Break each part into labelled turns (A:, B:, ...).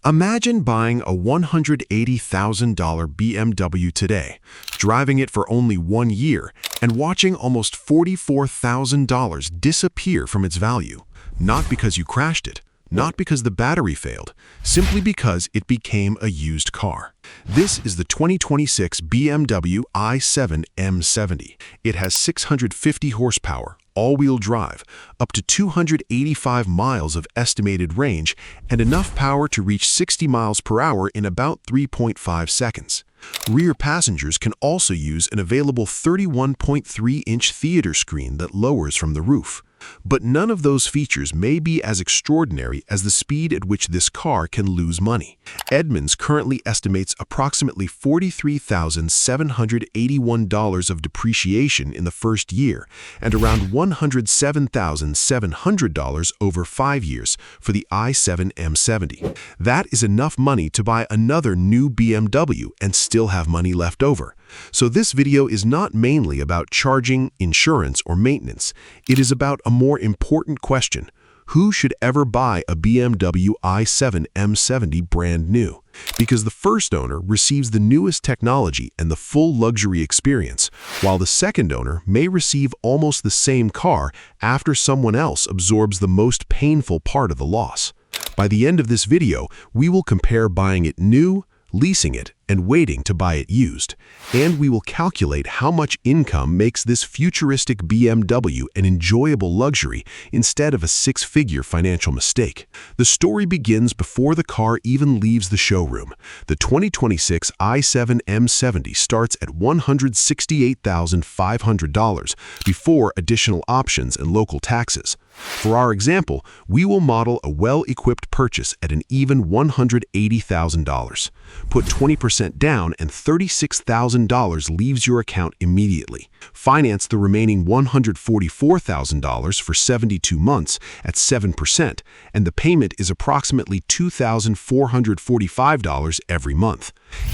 A: Imagine buying a $180,000 BMW today, driving it for only 1 year, and watching almost $44,000 disappear from its value. Not because you crashed it, not because the battery failed, simply because it became a used car. This is the 2026 BMW i7 M70. It has 650 horsepower, all-wheel drive, up to 285 miles of estimated range, and enough power to reach 60 miles per hour in about 3.5 seconds. Rear passengers can also use an available 31.3-inch theater screen that lowers from the roof. But none of those features may be as extraordinary as the speed at which this car can lose money. Edmunds currently estimates approximately $43,781 of depreciation in the first year and around $107,700 over 5 years for the i7 M70. That is enough money to buy another new BMW and still have money left over. So this video is not mainly about charging, insurance, or maintenance. It is about a more important question: who should ever buy a BMW i7 M70 brand new? Because the first owner receives the newest technology and the full luxury experience, while the second owner may receive almost the same car after someone else absorbs the most painful part of the loss. By the end of this video, we will compare buying it new, leasing it, and waiting to buy it used. And we will calculate how much income makes this futuristic BMW an enjoyable luxury instead of a six-figure financial mistake. The story begins before the car even leaves the showroom. The 2026 i7 M70 starts at $168,500 before additional options and local taxes. For our example, we will model a well-equipped purchase at an even $180,000. Put 20% down and $36,000 leaves your account immediately. Finance the remaining $144,000 for 72 months at 7%, and the payment is approximately $2,445 every month.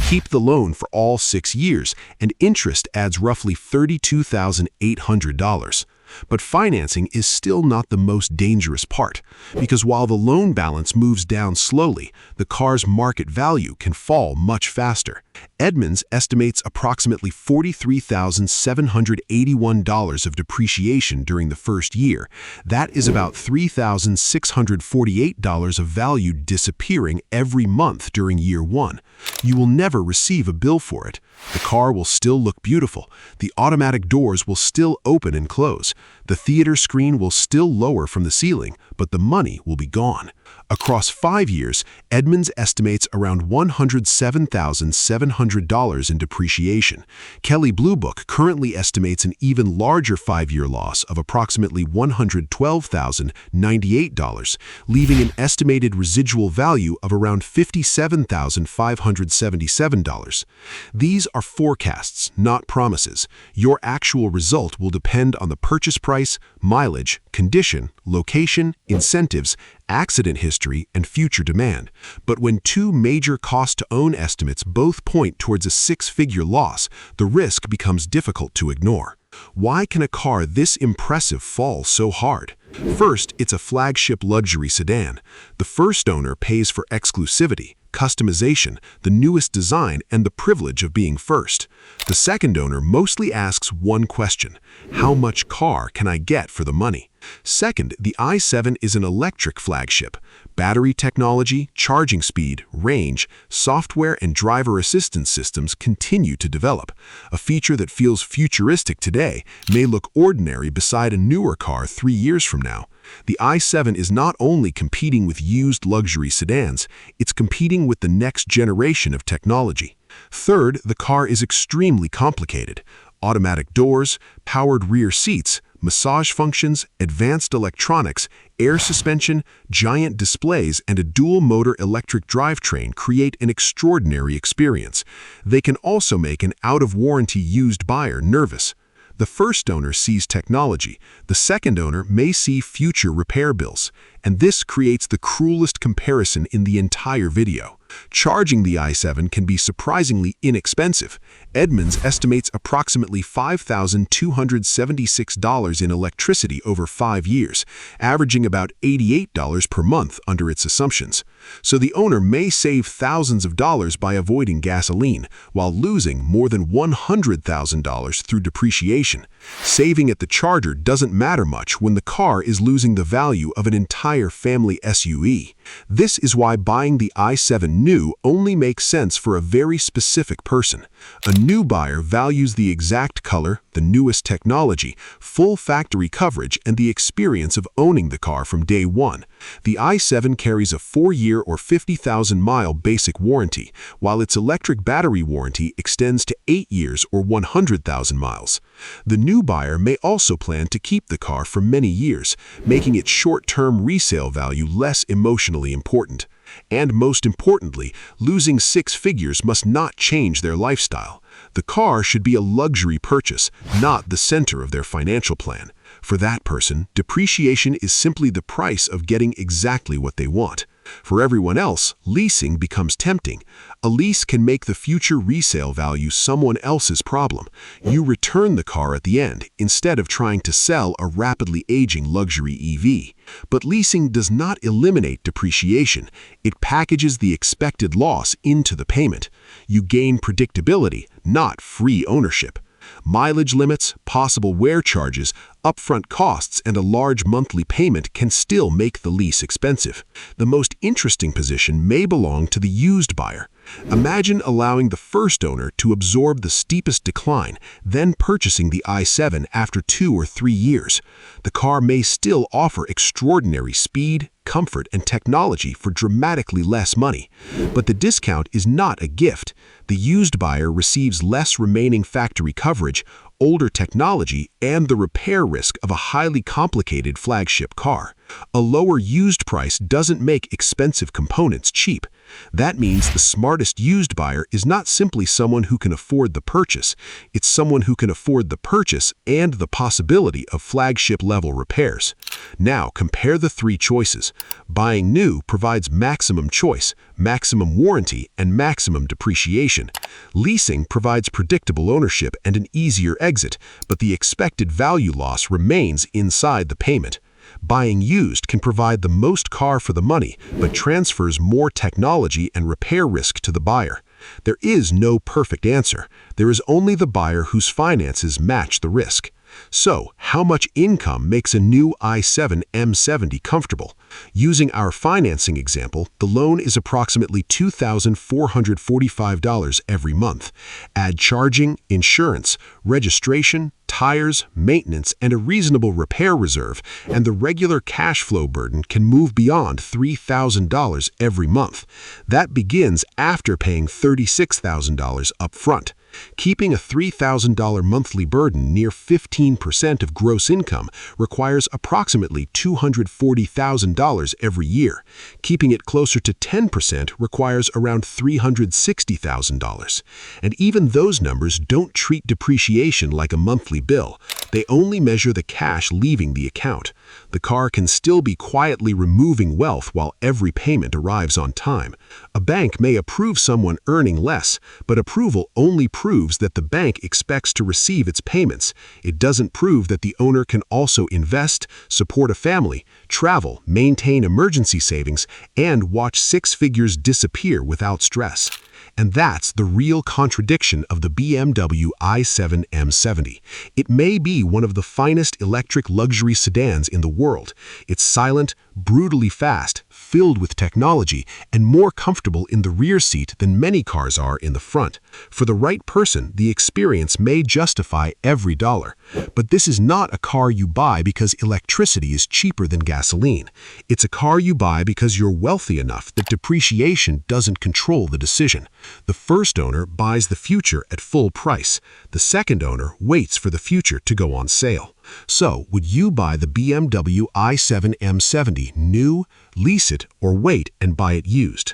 A: Keep the loan for all 6 years, and interest adds roughly $32,800. But financing is still not the most dangerous part, because while the loan balance moves down slowly, the car's market value can fall much faster. Edmunds estimates approximately $43,781 of depreciation during the first year. That is about $3,648 of value disappearing every month during year 1. You will never receive a bill for it. The car will still look beautiful. The automatic doors will still open and close. The theater screen will still lower from the ceiling, but the money will be gone. Across 5 years, Edmunds estimates around $107,700 in depreciation. Kelley Blue Book currently estimates an even larger 5-year loss of approximately $112,098, leaving an estimated residual value of around $57,577. These are forecasts, not promises. Your actual result will depend on the purchase price, mileage, condition, location, incentives, accident history, and future demand. But when two major cost-to-own estimates both point towards a 6-figure loss, the risk becomes difficult to ignore. Why can a car this impressive fall so hard? First, it's a flagship luxury sedan. The first owner pays for exclusivity, customization, the newest design, and the privilege of being first. The second owner mostly asks one question: how much car can I get for the money? Second, the i7 is an electric flagship. Battery technology, charging speed, range, software, and driver assistance systems continue to develop. A feature that feels futuristic today may look ordinary beside a newer car 3 years from now. The i7 is not only competing with used luxury sedans, it's competing with the next generation of technology. Third, the car is extremely complicated. Automatic doors, powered rear seats, massage functions, advanced electronics, air suspension, giant displays, and a dual-motor electric drivetrain create an extraordinary experience. They can also make an out-of-warranty used buyer nervous. The first owner sees technology, the second owner may see future repair bills, and this creates the cruelest comparison in the entire video. Charging the i7 can be surprisingly inexpensive. Edmunds estimates approximately $5,276 in electricity over 5 years, averaging about $88 per month under its assumptions. So the owner may save thousands of dollars by avoiding gasoline, while losing more than $100,000 through depreciation. Saving at the charger doesn't matter much when the car is losing the value of an entire family SUV. This is why buying the i7 new only makes sense for a very specific person. A new buyer values the exact color, the newest technology, full factory coverage, and the experience of owning the car from day one. The i7 carries a 4-year or 50,000-mile basic warranty, while its electric battery warranty extends to 8 years or 100,000 miles. The new buyer may also plan to keep the car for many years, making its short-term resale value less emotionally important. And most importantly, losing 6 figures must not change their lifestyle. The car should be a luxury purchase, not the center of their financial plan. For that person, depreciation is simply the price of getting exactly what they want. For everyone else, leasing becomes tempting. A lease can make the future resale value someone else's problem. You return the car at the end, instead of trying to sell a rapidly aging luxury EV. But leasing does not eliminate depreciation. It packages the expected loss into the payment. You gain predictability, not free ownership. Mileage limits, possible wear charges, upfront costs, and a large monthly payment can still make the lease expensive. The most interesting position may belong to the used buyer. Imagine allowing the first owner to absorb the steepest decline, then purchasing the i7 after 2 or 3 years. The car may still offer extraordinary speed, comfort, and technology for dramatically less money. But the discount is not a gift. The used buyer receives less remaining factory coverage, older technology, and the repair risk of a highly complicated flagship car. A lower used price doesn't make expensive components cheap. That means the smartest used buyer is not simply someone who can afford the purchase. It's someone who can afford the purchase and the possibility of flagship-level repairs. Now, compare the 3 choices. Buying new provides maximum choice, maximum warranty, and maximum depreciation. Leasing provides predictable ownership and an easier exit, but the expected value loss remains inside the payment. Buying used can provide the most car for the money, but transfers more technology and repair risk to the buyer. There is no perfect answer. There is only the buyer whose finances match the risk. So, how much income makes a new i7 M70 comfortable? Using our financing example, the loan is approximately $2,445 every month. Add charging, insurance, registration, tires, maintenance, and a reasonable repair reserve, and the regular cash flow burden can move beyond $3,000 every month. That begins after paying $36,000 up front. Keeping a $3,000 monthly burden near 15% of gross income requires approximately $240,000 every year. Keeping it closer to 10% requires around $360,000. And even those numbers don't treat depreciation like a monthly bill. They only measure the cash leaving the account. The car can still be quietly removing wealth while every payment arrives on time. A bank may approve someone earning less, but approval only proves that the bank expects to receive its payments. It doesn't prove that the owner can also invest, support a family, travel, maintain emergency savings, and watch 6 figures disappear without stress. And that's the real contradiction of the BMW i7 M70. It may be one of the finest electric luxury sedans in the world. It's silent, brutally fast, filled with technology, and more comfortable in the rear seat than many cars are in the front. For the right person, the experience may justify every dollar. But this is not a car you buy because electricity is cheaper than gasoline. It's a car you buy because you're wealthy enough that depreciation doesn't control the decision. The first owner buys the future at full price. The second owner waits for the future to go on sale. So, would you buy the BMW i7 M70 new, lease it, or wait and buy it used?